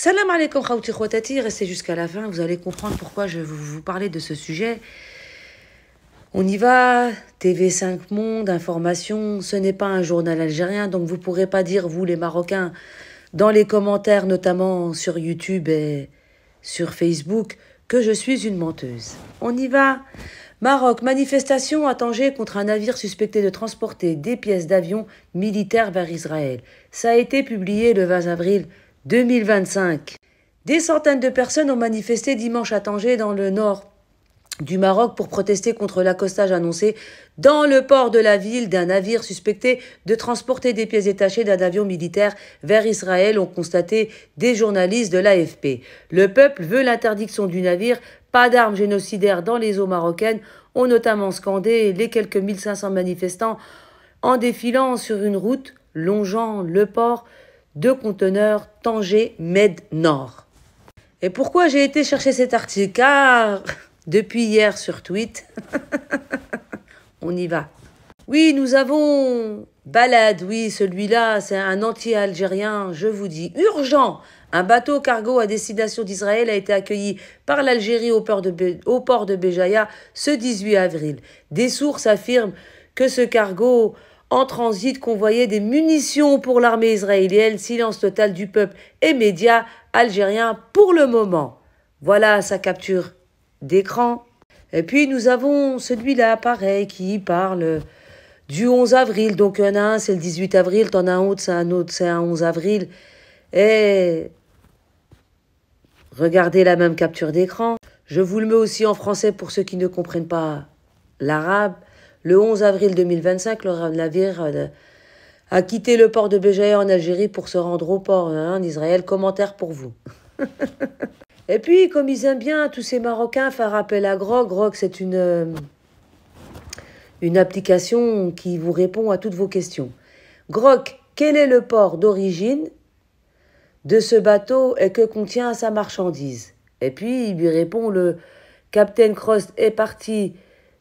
Salam alaikum khawti khwatati, restez jusqu'à la fin, vous allez comprendre pourquoi je vais vous parler de ce sujet. On y va, TV5 Monde, Information, ce n'est pas un journal algérien, donc vous ne pourrez pas dire, vous les Marocains, dans les commentaires, notamment sur YouTube et sur Facebook, que je suis une menteuse. On y va. Maroc, manifestation à Tanger contre un navire suspecté de transporter des pièces d'avion militaires vers Israël. Ça a été publié le 20 avril 2025. Des centaines de personnes ont manifesté dimanche à Tanger, dans le nord du Maroc, pour protester contre l'accostage annoncé dans le port de la ville d'un navire suspecté de transporter des pièces détachées d'un avion militaire vers Israël, ont constaté des journalistes de l'AFP. Le peuple veut l'interdiction du navire. Pas d'armes génocidaires dans les eaux marocaines, ont notamment scandé les quelques 1500 manifestants en défilant sur une route longeant le port de conteneurs Tanger-Med Nord. Et pourquoi j'ai été chercher cet article? Car depuis hier sur Tweet, on y va. Oui, nous avons Balad, oui, celui-là, c'est un anti-algérien, je vous dis, urgent. Un bateau cargo à destination d'Israël a été accueilli par l'Algérie au port de Béjaïa ce 18 avril. Des sources affirment que ce cargo en transit convoyait des munitions pour l'armée israélienne. Silence total du peuple et médias algériens pour le moment. Voilà sa capture d'écran. Et puis nous avons celui-là, pareil, qui parle du 11 avril. Donc il y en a un, c'est le 18 avril, t'en as un autre, c'est un 11 avril. Et regardez la même capture d'écran. Je vous le mets aussi en français pour ceux qui ne comprennent pas l'arabe. Le 11 avril 2025, le navire a quitté le port de Béjaïa en Algérie pour se rendre au port en Israël. Commentaire pour vous. Et puis, comme ils aiment bien, tous ces Marocains, faire appel à Grok. Grok, c'est une application qui vous répond à toutes vos questions. Grok, quel est le port d'origine de ce bateau et que contient sa marchandise? Et puis, il lui répond, le Captain Cross est parti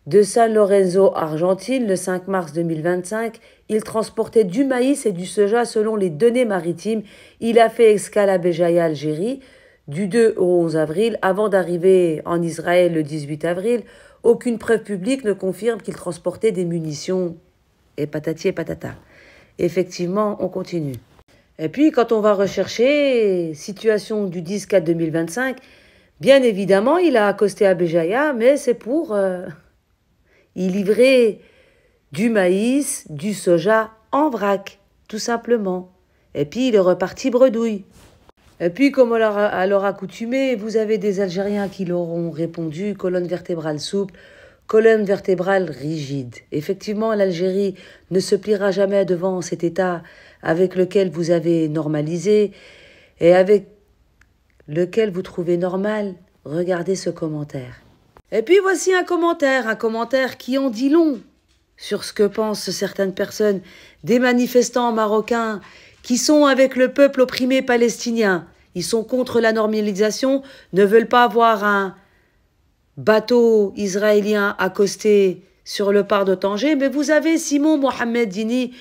de San Lorenzo, Argentine, le 5 mars 2025. Il transportait du maïs et du soja selon les données maritimes. Il a fait escale à Béjaïa, Algérie, du 2 au 11 avril, avant d'arriver en Israël le 18 avril. Aucune preuve publique ne confirme qu'il transportait des munitions. Et patati et patata. Effectivement, on continue. Et puis, quand on va rechercher situation du 10/4/2025, bien évidemment, il a accosté à Béjaïa, mais c'est pour y livrer du maïs, du soja en vrac, tout simplement. Et puis, il est reparti bredouille. Et puis, comme à leur accoutumée, vous avez des Algériens qui leur ont répondu, colonne vertébrale souple, colonne vertébrale rigide. Effectivement, l'Algérie ne se pliera jamais devant cet état avec lequel vous avez normalisé et avec lequel vous trouvez normal. Regardez ce commentaire. Et puis voici un commentaire qui en dit long sur ce que pensent certaines personnes, des manifestants marocains qui sont avec le peuple opprimé palestinien. Ils sont contre la normalisation, ne veulent pas voir un bateau israélien accosté sur le port de Tanger. Mais vous avez Simon Mohamed Dini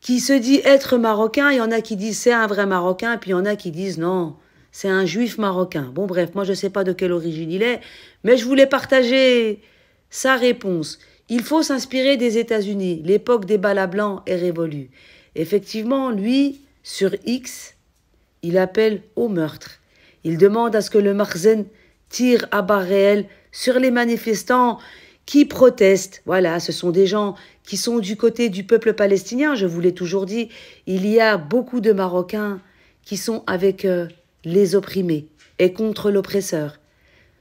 qui se dit être marocain. Il y en a qui disent c'est un vrai marocain, puis il y en a qui disent non, c'est un juif marocain. Bon bref, moi je ne sais pas de quelle origine il est, mais je voulais partager sa réponse. Il faut s'inspirer des États-Unis. L'époque des ballas blancs est révolue. Effectivement, lui, sur X, il appelle au meurtre. Il demande à ce que le Makhzen tire à balles réelles sur les manifestants qui protestent. Voilà, ce sont des gens qui sont du côté du peuple palestinien. Je vous l'ai toujours dit, il y a beaucoup de Marocains qui sont avec les opprimés et contre l'oppresseur.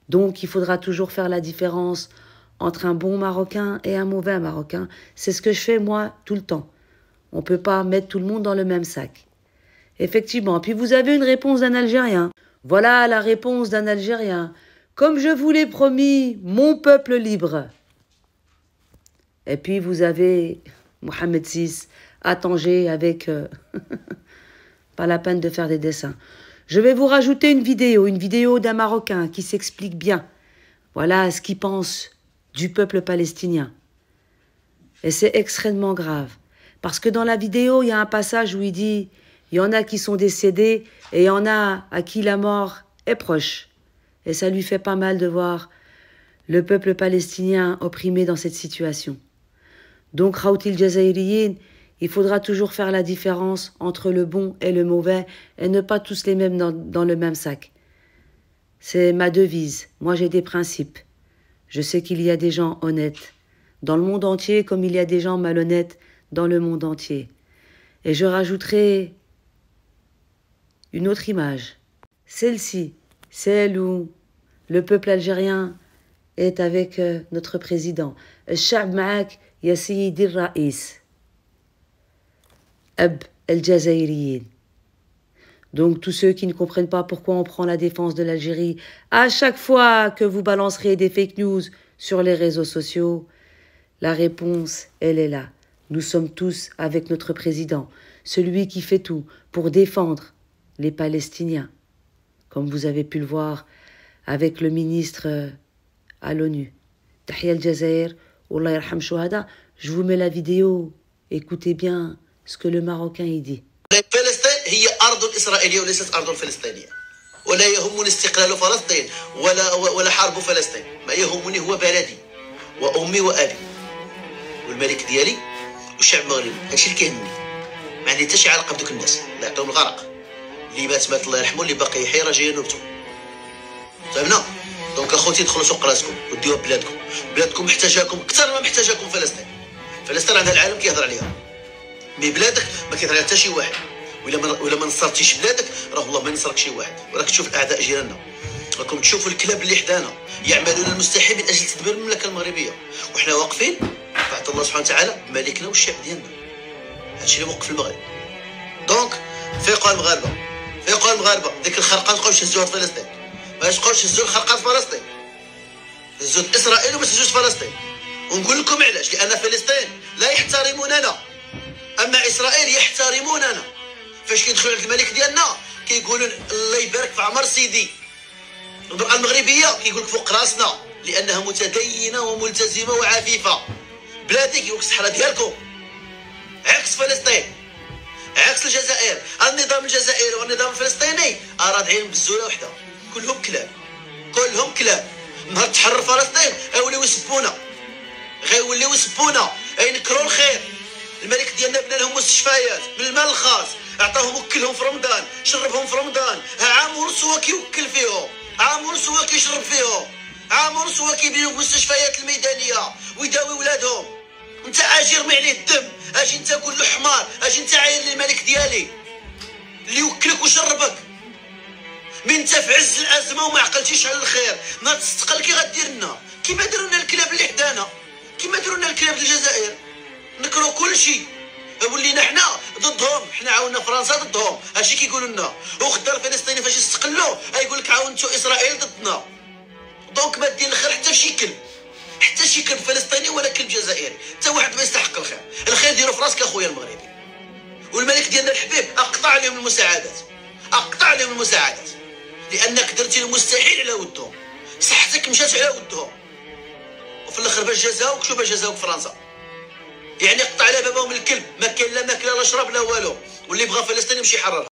Donc, il faudra toujours faire la différence entre un bon Marocain et un mauvais Marocain. C'est ce que je fais, moi, tout le temps. On ne peut pas mettre tout le monde dans le même sac. Effectivement. Puis vous avez une réponse d'un Algérien. Voilà la réponse d'un Algérien. Comme je vous l'ai promis, mon peuple libre. Et puis vous avez Mohamed VI à Tanger avec... pas la peine de faire des dessins. Je vais vous rajouter une vidéo d'un Marocain qui s'explique bien. Voilà ce qu'il pense du peuple palestinien. Et c'est extrêmement grave. Parce que dans la vidéo, il y a un passage où il dit Il y en a qui sont décédés et il y en a à qui la mort est proche. Et ça lui fait pas mal de voir le peuple palestinien opprimé dans cette situation. Donc, Khawtil Jazairiyin, il faudra toujours faire la différence entre le bon et le mauvais et ne pas tous les mettre dans le même sac. C'est ma devise. Moi, j'ai des principes. Je sais qu'il y a des gens honnêtes dans le monde entier comme il y a des gens malhonnêtes dans le monde entier. Et je rajouterai une autre image. Celle-ci, celle où le peuple algérien est avec notre président. الشعب معك يا سيدي الرئيس أب الجزائريين. Donc tous ceux qui ne comprennent pas pourquoi on prend la défense de l'Algérie, à chaque fois que vous balancerez des fake news sur les réseaux sociaux, la réponse, elle est là. Nous sommes tous avec notre président, celui qui fait tout pour défendre les Palestiniens, comme vous avez pu le voir avec le ministre à l'ONU. Tahia al-Jazair, Wallah yarham shuhada. Je vous mets la vidéo, écoutez bien ce que le Marocain y dit. فلسطين هي أرض إسرائيلية وليست أرض فلسطينية، ولا يهمني استقلال فلسطين ولا حرب فلسطين. ما يهمني هو بلدي وأمي وأبي والملك ديالي والشعب المغربي. هادشي اللي كيهمني. ما عندي حتى شي علاقة بدوك الناس اللي عطاهم الغرق. اللي مات الله يرحمه، اللي باقي يحيى راه جاي نوبته. فهمنا؟ دونك اخوتي دخلوا سوق راسكم وديوها بلادكم. بلادكم محتاجاكم اكثر ما محتاجاكم فلسطين. فلسطين عندها العالم كيهضر عليها، مي بلادك ما كيهضر عليها حتى شي واحد. ولا ما نصرتيش بلادك راه والله ما ينصرك شي واحد. وراك تشوف الاعداء جيراننا، راكم تشوفوا الكلاب اللي حدانا يعملون المستحيل من اجل تدمير المملكه المغربيه، وحنا واقفين بعد الله سبحانه وتعالى مالكنا والشعب ديالنا. هادشي اللي وقف المغرب. دونك فيقوا المغاربه، فيقوا المغاربه. ديك الخرقه ما تبقاوش تهزوها في فلسطين، ما تبقاوش تهزوا الخرقه في فلسطين. هزوا اسرائيل وما تهزوش فلسطين. ونقول لكم علاش، لان فلسطين لا يحترموننا، اما اسرائيل يحترموننا. فاش كيدخلوا عند الملك ديالنا كيقولوا الله يبارك في عمر سيدي. المرأة المغربيه كيقول لك فوق راسنا لانها متدينه وملتزمه وعفيفه. بلادي كيقول لك الصحراء ديالكم. عكس فلسطين، عكس الجزائر. النظام الجزائري والنظام الفلسطيني رادعين بالزوله وحده، كلهم كلاب، كلهم كلاب. نهار تحرر فلسطين غيوليو يسبونا، غيوليو يسبونا، ينكروا الخير. الملك ديالنا بنى لهم مستشفيات من المال الخاص، عطاهم وكلهم في رمضان، شربهم في رمضان. عام ونص هو كيوكل فيهم، عام ونص هو كيشرب فيهم، عام ونص هو كيبني لهم المستشفيات الميدانيه ويداوي ولادهم. انت اجي رمي عليه الدم، اجي انت قول له حمار، اجي انت عاير للملك ديالي اللي يوكلك وشربك. من انت في عز الازمه وما عقلتيش على الخير، نهار تستقل كي غدير لنا كيما داروا لنا الكلاب اللي حدانا، كيما داروا لنا الكلاب الجزائر. نكرهوا كل شيء، ولينا حنا ضدهم، حنا عاوننا فرنسا ضدهم. هادشي كيقولوا لنا. وغدا الفلسطيني فاش يستقلوا يقول لك عاونتوا اسرائيل ضدنا. دونك ما دير الخير حتى شي كلب، حتى شي كلب فلسطيني ولا كلب جزائري، حتى واحد ما يستحق الخير. الخير ديرو في راسك اخويا المغربي. والملك ديالنا الحبيب اقطع عليهم المساعدات، اقطع عليهم المساعدات، لانك درتي المستحيل على ودهم. صحتك مشات على ودهم، وفي الاخر باش جازاوك شو باش جازاوك فرنسا. يعني قطع على بابهم الكلب، ما كاين لا ماكله لا شراب لا والو. واللي بغى فلسطين يمشي يحررها.